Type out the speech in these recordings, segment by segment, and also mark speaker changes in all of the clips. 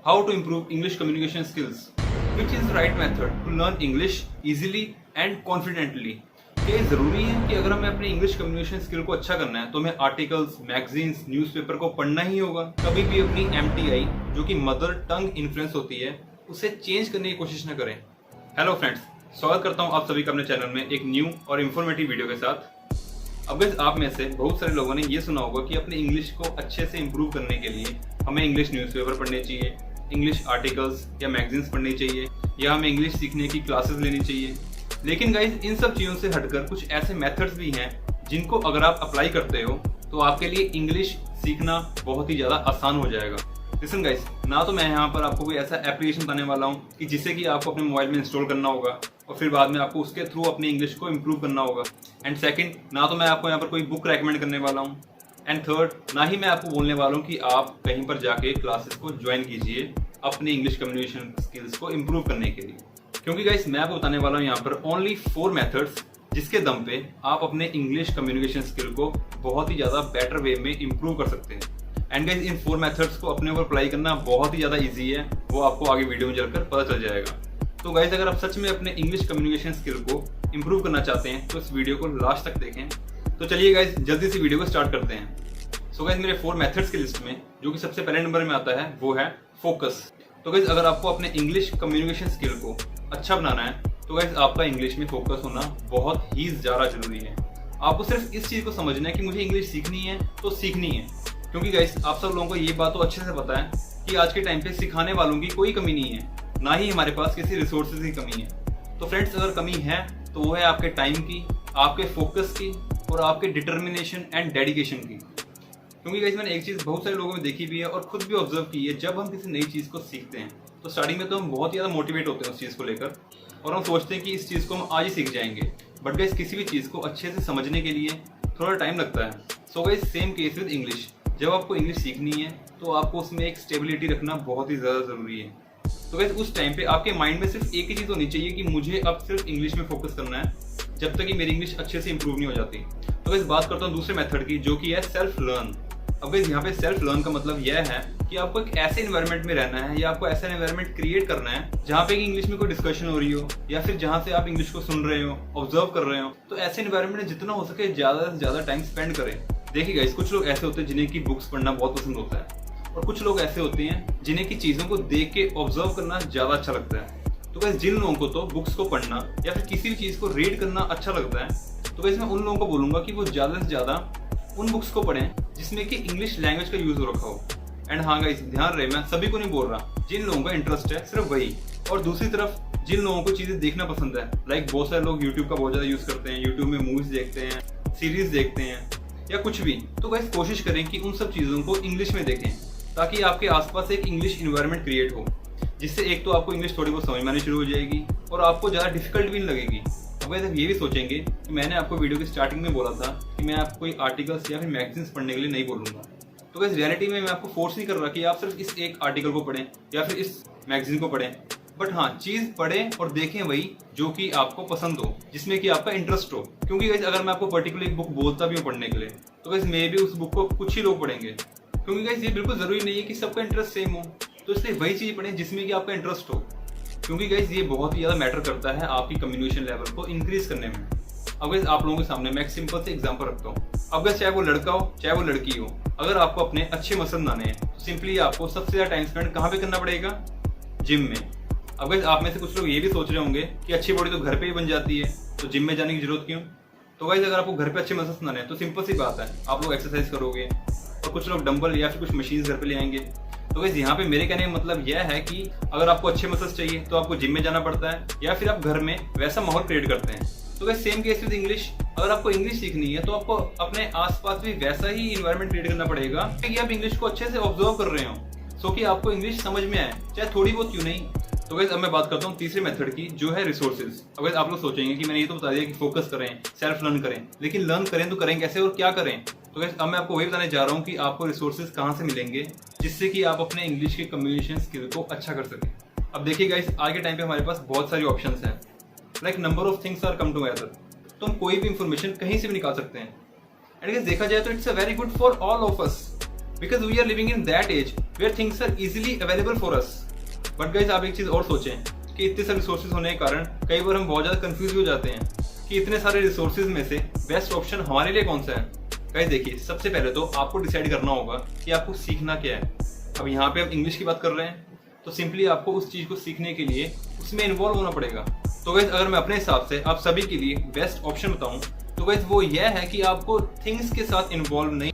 Speaker 1: how to improve English communication skills. Which is the right method to learn English easily and confidently? ये ज़रूरी है कि अगर हमें अपनी इंग्लिश कम्युनिकेशन स्किल को अच्छा करना है तो हमें आर्टिकल्स, मैगजीन्स, न्यूज़पेपर को पढ़ना ही होगा। कभी भी अपनी MTI जो कि मदर टंग इन्फ्लुएंस होती है उसे चेंज करने की कोशिश न करें। हेलो फ्रेंड्स, स्वागत करता हूं आप सभी का अपने चैनल में एक न्यू और इन्फॉर्मेटिव वीडियो के साथ। अब आप में से बहुत सारे लोगों ने ये सुना होगा कि अपनी इंग्लिश को अच्छे से इम्प्रूव करने के लिए हमें इंग्लिश न्यूज़पेपर पढ़ने चाहिए, इंग्लिश आर्टिकल्स या मैगजीन्स पढ़नी चाहिए, या हमें इंग्लिश सीखने की क्लासेस लेनी चाहिए। लेकिन गाइज, इन सब चीज़ों से हटकर कुछ ऐसे मेथड्स भी हैं जिनको अगर आप अप्लाई करते हो तो आपके लिए इंग्लिश सीखना बहुत ही ज़्यादा आसान हो जाएगा। लिसन गाइज, ना तो मैं यहाँ पर आपको कोई ऐसा एप्लीकेशन बताने वाला हूँ कि जिसे कि आपको अपने मोबाइल में इंस्टॉल करना होगा और फिर बाद में आपको उसके थ्रू अपनी इंग्लिश को इम्प्रूव करना होगा। एंड सेकंड, ना तो मैं आपको यहाँ पर कोई बुक रेकमेंड करने वाला हूँ। एंड थर्ड, ना ही मैं आपको बोलने वाला हूँ कि आप कहीं पर जाके क्लासेस को ज्वाइन कीजिए अपनी इंग्लिश कम्युनिकेशन स्किल्स को इम्प्रूव करने के लिए। क्योंकि गाइस, मैं आपको बताने वाला हूँ यहाँ पर ओनली 4 मेथड्स जिसके दम पे आप अपने इंग्लिश कम्युनिकेशन स्किल को बहुत ही ज़्यादा बेटर वे में इम्प्रूव कर सकते हैं। एंड गाइस, इन 4 मेथड्स को अपने ऊपर अप्लाई करना बहुत ही ज़्यादा ईजी है, वो आपको आगे वीडियो में चलकर पता चल जाएगा। तो गाइस, अगर आप सच में अपने इंग्लिश कम्युनिकेशन स्किल को इम्प्रूव करना चाहते हैं तो इस वीडियो को लास्ट तक देखें। तो चलिए गाइस, जल्दी से वीडियो को स्टार्ट करते हैं। सो गाइस, मेरे 4 मेथड्स की लिस्ट में जो कि सबसे पहले नंबर में आता है वो है फोकस। तो गाइस, अगर आपको अपने इंग्लिश कम्युनिकेशन स्किल को अच्छा बनाना है तो गाइस आपका इंग्लिश में फोकस होना बहुत ही ज़्यादा जरूरी है। आपको सिर्फ इस चीज़ को समझना है कि मुझे इंग्लिश सीखनी है तो सीखनी है। क्योंकि गाइस, आप सब लोगों को ये बात तो अच्छे से पता है कि आज के टाइम पे सिखाने वालों की कोई कमी नहीं है, ना ही हमारे पास किसी रिसोर्सेज की कमी है। तो फ्रेंड्स, अगर कमी है तो वो है आपके टाइम की, आपके फोकस की और आपके डिटर्मिनेशन एंड डेडिकेशन की। क्योंकि गाइस, मैंने एक चीज़ बहुत सारे लोगों में देखी भी है और खुद भी ऑब्जर्व की है, जब हम किसी नई चीज़ को सीखते हैं तो स्टार्टिंग में तो हम बहुत ज़्यादा मोटिवेट होते हैं उस चीज़ को लेकर और हम सोचते हैं कि इस चीज़ को हम आज ही सीख जाएंगे। बट गाइस, किसी भी चीज़ को अच्छे से समझने के लिए थोड़ा टाइम लगता है। So guys, same case with English. जब आपको इंग्लिश सीखनी है तो आपको उसमें एक स्टेबिलिटी रखना बहुत ही ज़्यादा ज़रूरी है। तो गाइस, उस टाइम पे आपके माइंड में सिर्फ एक ही चीज़ होनी चाहिए कि मुझे अब सिर्फ इंग्लिश में फोकस करना है जब तक कि मेरी इंग्लिश अच्छे से इंप्रूव नहीं हो जाती। तो गाइस, बात करता हूँ दूसरे मेथड की जो कि है सेल्फ लर्न। अब गाइस, यहाँ पे सेल्फ लर्न का मतलब यह है कि आपको एक ऐसे एनवायरनमेंट में रहना है या आपको ऐसा एनवायरनमेंट क्रिएट करना है जहाँ पे इंग्लिश में कोई डिस्कशन हो रही हो या फिर जहाँ से आप इंग्लिश को सुन रहे हो, ऑब्जर्व कर रहे हो। तो ऐसे एनवायरनमेंट में जितना हो सके ज़्यादा से ज़्यादा टाइम स्पेंड करें। देखिए गाइस, कुछ लोग ऐसे होते हैं जिन्हें की बुक्स पढ़ना बहुत पसंद होता है और कुछ लोग ऐसे होते हैं जिन्हें की चीज़ों को देख के ऑब्जर्व करना ज़्यादा अच्छा लगता है। तो गाइस, जिन लोगों को तो बुक्स को पढ़ना या फिर किसी भी चीज़ को रीड करना अच्छा लगता है तो गाइस मैं उन लोगों को बोलूँगा कि वो ज़्यादा से ज़्यादा उन बुक्स को पढ़ें जिसमें कि इंग्लिश लैंग्वेज का यूज हो रखा हो। एंड हाँ गाइस, ध्यान रहे, मैं सभी को नहीं बोल रहा, जिन लोगों का इंटरेस्ट है सिर्फ वही। और दूसरी तरफ जिन लोगों को चीजें देखना पसंद है, लाइक बहुत सारे लोग यूट्यूब का बहुत ज्यादा यूज करते हैं, यूट्यूब में मूवीज देखते हैं, सीरीज देखते हैं या कुछ भी। तो गाइस, कोशिश करें कि उन सब चीजों को इंग्लिश में देखें ताकि आपके आसपास एक इंग्लिश इन्वायरमेंट क्रिएट हो, जिससे एक तो आपको इंग्लिश थोड़ी बहुत समझ में आनी शुरू हो जाएगी और आपको ज्यादा डिफिकल्ट भी नहीं लगेगी। अब आप ये भी सोचेंगे कि मैंने आपको वीडियो की स्टार्टिंग में बोला था कि मैं आपको कोई आर्टिकल्स या फिर मैगजीन्स पढ़ने के लिए नहीं बोलूँगा। तो गाइस, रियलिटी में मैं आपको फोर्स नहीं कर रहा कि आप सिर्फ इस एक आर्टिकल को पढ़ें या फिर इस मैगजीन को पढ़ें। बट हाँ, चीज़ पढ़ें और देखें वही जो कि आपको पसंद हो, जिसमें कि आपका इंटरेस्ट हो। क्योंकि गाइस, अगर मैं आपको पर्टिकुलर एक बुक बोलता भी हूँ पढ़ने के लिए तो गाइस मे भी उस बुक को कुछ ही लोग पढ़ेंगे। क्योंकि गाइस, ये बिल्कुल ज़रूरी नहीं है कि सबका इंटरेस्ट सेम हो, तो इसलिए वही चीज़ पढ़ें जिसमें कि आपका इंटरेस्ट हो। क्योंकि गाइस, ये बहुत ही ज़्यादा मैटर करता है आपकी कम्युनिकेशन लेवल को इंक्रीज करने में। अब गाइस, आप लोगों के सामने मैं एक सिंपल से एग्जांपल रखता हूँ। अब गाइस, चाहे वो लड़का हो चाहे वो लड़की हो, अगर आपको अपने अच्छे मसल बनाने हैं तो सिंपली आपको सबसे ज़्यादा टाइम स्पेंड कहाँ पे करना पड़ेगा? जिम में। अब गाइस, आप में से कुछ लोग ये भी सोच रहे होंगे कि अच्छी बॉडी तो घर पे ही बन जाती है, तो जिम में जाने की जरूरत क्यों? तो गाइस, अगर आपको घर पे अच्छे मसल्स बनाने हैं तो सिंपल सी बात है, आप लोग एक्सरसाइज करोगे और कुछ लोग डंबल या फिर कुछ मशीन घर पे ले आएंगे। तो गाइस, यहाँ पे मेरे कहने का मतलब यह है कि अगर आपको अच्छे मसल्स चाहिए तो आपको जिम में जाना पड़ता है या फिर आप घर में वैसा माहौल क्रिएट करते हैं। तो guys, same case with English. अगर आपको इंग्लिश सीखनी है तो आपको अपने आसपास भी वैसा ही इन्वायरमेंट क्रिएट करना पड़ेगा कि आप इंग्लिश को अच्छे से ऑब्जर्व कर रहे हो, सो कि आपको इंग्लिश समझ में आए, चाहे थोड़ी बहुत क्यों नहीं। तो गाइस, अब मैं बात करता हूँ तीसरे मेथड की जो है रिसोर्सेज। अब गाइस, आप लोग सोचेंगे कि मैंने ये तो बता दिया कि फोकस करें, सेल्फ लर्न करें, लेकिन लर्न करें तो करें कैसे और क्या करें? तो गाइस, अब मैं आपको वही बताने जा रहा हूँ कि आपको रिसोर्सेज कहाँ से मिलेंगे जिससे कि आप अपने इंग्लिश के कम्युनिकेशन स्किल को अच्छा कर सकें। अब देखिए गाइस, आज के टाइम पे हमारे पास बहुत सारी ऑप्शंस हैं, like number of things are come together. तो हम कोई भी इंफॉर्मेशन कहीं से भी निकाल सकते हैं। एंड गाइस, देखा जाए तो it's a very good for all of us. Because we are living in that age where things are easily available for us. But guys आप एक चीज और सोचें कि इतने सारे रिसोर्सेज होने के कारण कई बार हम बहुत ज्यादा कंफ्यूज हो जाते हैं कि इतने सारे रिसोर्सेज में से बेस्ट ऑप्शन हमारे लिए कौन सा है। गाइस देखिए, सबसे पहले तो आपको डिसाइड करना होगा कि आपको सीखना क्या है। अब यहाँ पे हम इंग्लिश की बात कर रहे हैं तो सिंपली आपको उस चीज को सीखने के लिए उसमें इन्वॉल्व होना पड़ेगा। तो गाइस अगर मैं अपने हिसाब से आप सभी के लिए बेस्ट ऑप्शन बताऊं तो गाइस वो यह है कि आपको थिंग्स के साथ इन्वॉल्व नहीं,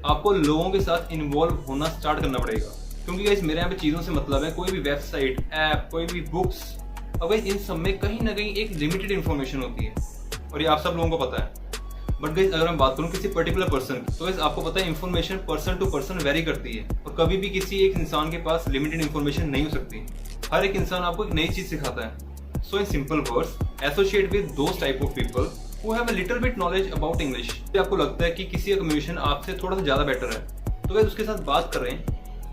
Speaker 1: आपको लोगों के साथ इन्वॉल्व होना स्टार्ट करना पड़ेगा। क्योंकि गाइस मेरे यहाँ पे चीजों से मतलब है कोई भी वेबसाइट, ऐप, कोई भी बुक्स, और गाइस इन सब में कहीं ना कहीं एक लिमिटेड इन्फॉर्मेशन होती है और ये आप सब लोगों को पता है। बट गाइस अगर मैं बात करूं किसी पर्टिकुलर पर्सन की तो गाइस आपको पता है information person to person vary करती है और कभी भी किसी एक इंसान के पास लिमिटेड इन्फॉर्मेशन नहीं हो सकती। हर एक इंसान आपको एक नई चीज सिखाता है। So in simple words, associate with those type of people who have a little bit knowledge about English. आपको लगता है कि किसी का कम्युनिकेशन आपसे थोड़ा सा ज्यादा बेटर है तो गाइस उसके साथ बात करें,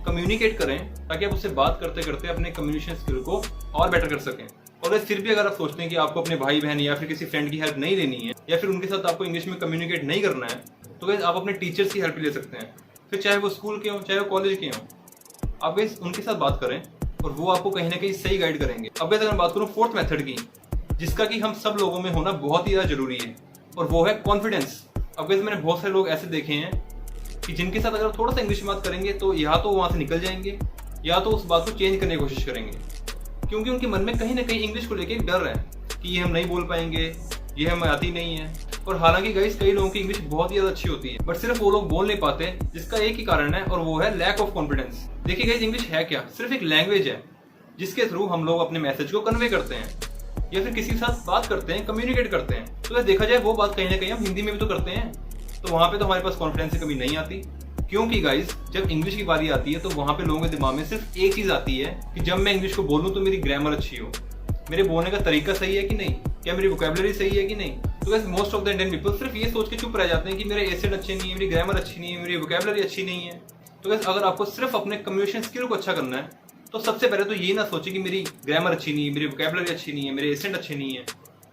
Speaker 1: कम्युनिकेट करें ताकि आप उससे बात करते करते अपने कम्युनिकेशन स्किल को और बेटर कर सकें। और फिर भी अगर आप सोचते हैं कि आपको अपने भाई बहन या फिर किसी फ्रेंड की हेल्प नहीं लेनी है या फिर उनके साथ आपको इंग्लिश में कम्युनिकेट नहीं करना है तो गाइस आप अपने टीचर्स की हेल्प ले सकते हैं। फिर चाहे वो स्कूल के हों चाहे वो कॉलेज के हों, आप गाइस उनके साथ बात करें और वो आपको कहीं ना कहीं सही गाइड करेंगे। अब गाइस अगर बात करूं फोर्थ मेथड की, जिसका कि हम सब लोगों में होना बहुत ही ज्यादा जरूरी है और वो है कॉन्फिडेंस। अब गाइस मैंने बहुत सारे लोग ऐसे देखे हैं कि जिनके साथ अगर थोड़ा सा इंग्लिश में बात करेंगे तो या तो वहां से निकल जाएंगे या तो उस बात को चेंज करने की कोशिश करेंगे, क्योंकि उनके मन में कहीं ना कहीं इंग्लिश को लेके एक डर है कि ये हम नहीं बोल पाएंगे, ये हमें आती नहीं है। और हालांकि गाइस कई लोगों की इंग्लिश बहुत ही ज्यादा अच्छी होती है बट सिर्फ वो लोग बोल नहीं पाते, जिसका एक ही कारण है और वो है लैक ऑफ कॉन्फिडेंस। देखिए गाइस इंग्लिश है क्या, सिर्फ एक लैंग्वेज है जिसके थ्रू हम लोग अपने मैसेज को कन्वे करते हैं या फिर किसी के साथ बात करते हैं, कम्युनिकेट करते हैं। तो देखा जाए वो बात कहीं ना कहीं हम हिंदी में भी तो करते हैं, तो वहां पे तो हमारे पास कॉन्फिडेंस की कमी नहीं आती। क्योंकि गाइस जब इंग्लिश की बारी आती है तो वहां पे लोगों के दिमाग में सिर्फ एक चीज आती है कि जब मैं इंग्लिश को बोलूं तो मेरी ग्रामर अच्छी हो, मेरे बोलने का तरीका सही है कि नहीं, क्या मेरी वोकैबुलरी सही है कि नहीं। तो guys most of the Indian people सिर्फ ये सोच के चुप रह जाते हैं कि मेरे एसेंट अच्छे नहीं है, मेरी ग्रामर अच्छी नहीं है, मेरी वोकैबुलरी अच्छी नहीं है। तो गाइस अगर आपको सिर्फ अपने कम्युनिकेशन स्किल को अच्छा करना है तो सबसे पहले तो ये ना सोचे कि मेरी ग्रामर अच्छी नहीं है, मेरी वोकैबुलरी अच्छी नहीं है, मेरे एसेंट अच्छे नहीं है,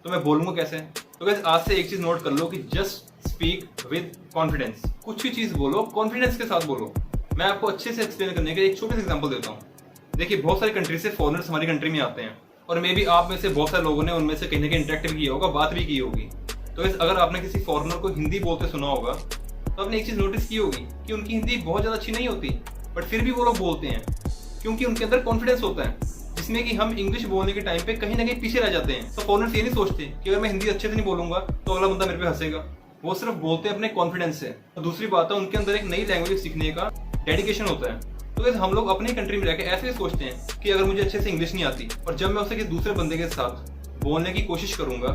Speaker 1: तो मैं बोलूंगा कैसे। तो गाइस आज से एक चीज नोट कर लो कि जस्ट स्पीक विद कॉन्फिडेंस। कुछ भी चीज बोलो कॉन्फिडेंस के साथ बोलो। मैं आपको अच्छे से एक्सप्लेन करने के लिए एक छोटे से एग्जांपल देता हूँ। देखिए बहुत सारी कंट्री से फॉरेनर्स हमारी कंट्री में आते हैं और मे बी आप में से बहुत सारे लोगों ने उनमें से कहीं ना कहीं इंटरेक्ट भी किया होगा, बात भी की होगी। तो गाइस अगर आपने किसी फॉरेनर को हिंदी बोलते सुना होगा तो आपने एक चीज नोटिस की होगी कि उनकी हिंदी बहुत ज्यादा अच्छी नहीं होती बट फिर भी वो लोग बोलते हैं क्योंकि उनके अंदर कॉन्फिडेंस होता है, जिसमें कि हम इंग्लिश बोलने के टाइम पे कहीं ना कहीं पीछे रह जाते हैं। तो फॉरेनर्स ये नहीं सोचते कि अगर मैं हिंदी अच्छे से नहीं बोलूंगा तो अगला बंदा मेरे पे हंसेगा, वो सिर्फ बोलते हैं अपने कॉन्फिडेंस से। और दूसरी बात है उनके अंदर एक नई लैंग्वेज सीखने का डेडिकेशन होता है। तो गाइस हम लोग अपनी कंट्री में रहकर ऐसे ही सोचते हैं कि अगर मुझे अच्छे से इंग्लिश नहीं आती और जब मैं उसे किसी दूसरे बंदे के साथ बोलने की कोशिश करूंगा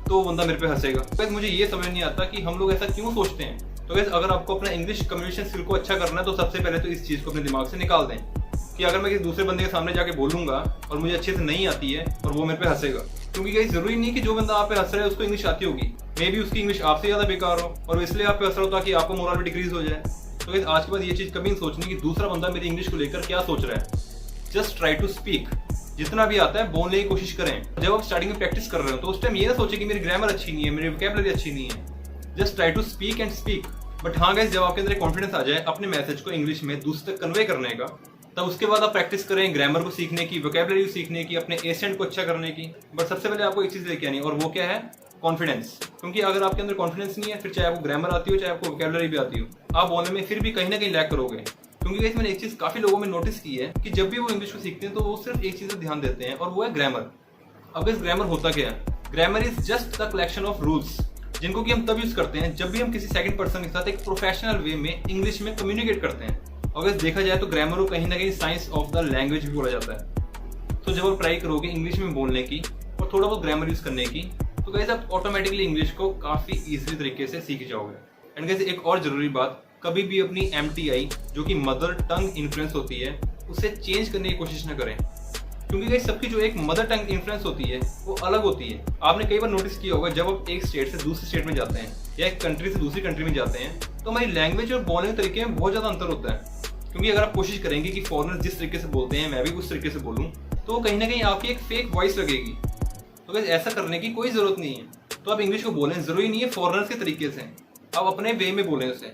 Speaker 1: तो बंदा मेरे पे हंसेगा। गाइस मुझे ये समझ नहीं आता कि हम लोग ऐसा क्यों सोचते हैं। तो गाइस अगर आपको अपना इंग्लिश कम्युनिकेशन स्किल को अच्छा करना है तो सबसे पहले तो इस चीज को अपने दिमाग से निकाल दें कि अगर मैं किसी दूसरे बंदे के सामने जाके बोलूंगा और मुझे अच्छे से नहीं आती है और वो मेरे पे हंसेगा, क्योंकि गाइस जरूरी नहीं कि जो बंदा आप पे हंस रहा है उसको इंग्लिश आती होगी, मे बी उसकी इंग्लिश आपसे ज्यादा बेकार हो और इसलिए आप पे हंस रहा हो ताकि आपको मोरल भी डिक्रीज हो जाए। तो गाइस आज के बाद ये चीज कभी नहीं सोचनी कि दूसरा बंदा मेरी इंग्लिश को लेकर क्या सोच रहा है। जस्ट ट्राई टू स्पीक, जितना भी आता है बोलने की कोशिश करें। जब आप स्टार्टिंग में प्रैक्टिस कर रहे हो तो उस टाइम ये ना सोचे कि मेरी ग्रामर अच्छी नहीं है, मेरी वोकैबुलरी अच्छी नहीं है। Just try to speak and speak. But हाँ गाइस जब आपके अंदर कॉन्फिडेंस आ जाए अपने मैसेज को इंग्लिश में दूसरे तक कन्वे करने का, तब उसके बाद आप प्रैक्टिस करें ग्रामर को सीखने की, वोकैबुलरी को सीखने की, अपने एसेंट को अच्छा करने की। बट सबसे पहले आपको एक चीज लेके आनी है और वो क्या है, कॉन्फिडेंस। क्योंकि अगर आपके अंदर कॉन्फिडेंस नहीं है फिर चाहे आपको ग्रामर आती हो चाहे आपको वोकैबुलरी भी आती हो, आप बोलने में फिर भी कहीं ना कहीं लैक करोगे। क्योंकि गाइस मैंने एक चीज काफी लोगों में नोटिस की है कि जब भी वो इंग्लिश को सीखते हैं तो वो सिर्फ एक चीज पर ध्यान देते हैं और वो है ग्रामर। अब इस ग्रामर होता क्या है, grammar is just the collection of rules जिनको कि हम तब यूज करते हैं जब भी हम किसी सेकंड पर्सन के साथ एक प्रोफेशनल वे में इंग्लिश में कम्युनिकेट करते हैं। और अगर देखा जाए तो ग्रामर को कहीं ना कहीं साइंस ऑफ द लैंग्वेज भी बोला जाता है। तो जब आप ट्राई करोगे इंग्लिश में बोलने की और थोड़ा बहुत ग्रामर यूज करने की तो गाइस आप ऑटोमेटिकली इंग्लिश को काफी इजीली तरीके से सीख जाओगे। एंड गाइस एक और जरूरी बात, कभी भी अपनी MTI जो कि मदर टंग इन्फ्लुएंस होती है उसे चेंज करने की कोशिश न करें, क्योंकि गाइस सबकी जो एक मदर टंग इन्फ्लुएंस होती है वो अलग होती है। आपने कई बार नोटिस किया होगा जब आप एक स्टेट से दूसरे स्टेट में जाते हैं या एक कंट्री से दूसरी कंट्री में जाते हैं तो हमारी लैंग्वेज और बोलने के तरीके में बहुत ज्यादा अंतर होता है। क्योंकि अगर आप कोशिश करेंगे कि फॉरेनर जिस तरीके से बोलते हैं मैं भी उस तरीके से बोलूं तो कहीं ना कहीं आपकी एक फेक वॉइस लगेगी। तो गाइस ऐसा करने की कोई जरूरत नहीं है। तो आप इंग्लिश को बोलें, जरूरी नहीं है फॉरेनर्स के तरीके से, आप अपने वे में बोलें उसे।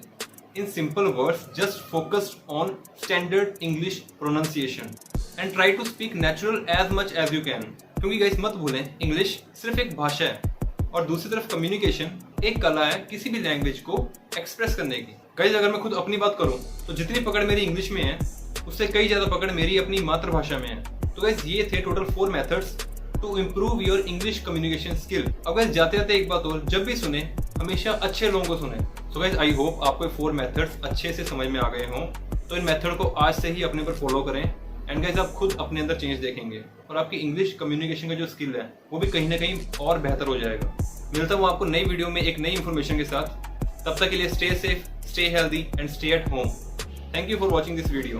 Speaker 1: in simple words, just focused on standard English pronunciation and try to speak natural as much as you can. क्योंकि गाइस मत भूलें, इंग्लिश सिर्फ एक भाषा है और दूसरी तरफ कम्युनिकेशन एक कला है किसी भी लैंग्वेज को एक्सप्रेस करने की। गाइस अगर मैं खुद अपनी बात करूं तो जितनी पकड़ मेरी इंग्लिश में है उससे कई ज्यादा पकड़ मेरी अपनी मातृभाषा में है। तो गाइस ये थे total 4 methods to improve your English communication skill. अब गाइस जाते जाते एक बात और, जब भी सुने हमेशा अच्छे लोगों को सुने। सो गाइस आई होप आपको 4 मेथड्स अच्छे से समझ में आ गए हों। तो इन मेथड को आज से ही अपने पर फॉलो करें एंड गाइस आप खुद अपने अंदर चेंज देखेंगे और आपकी इंग्लिश कम्युनिकेशन का जो स्किल है वो भी कहीं ना कहीं और बेहतर हो जाएगा। मिलता हूँ आपको नई वीडियो में एक नई इन्फॉर्मेशन के साथ। तब तक के लिए stay safe, stay healthy and stay at home. Thank you for watching this video.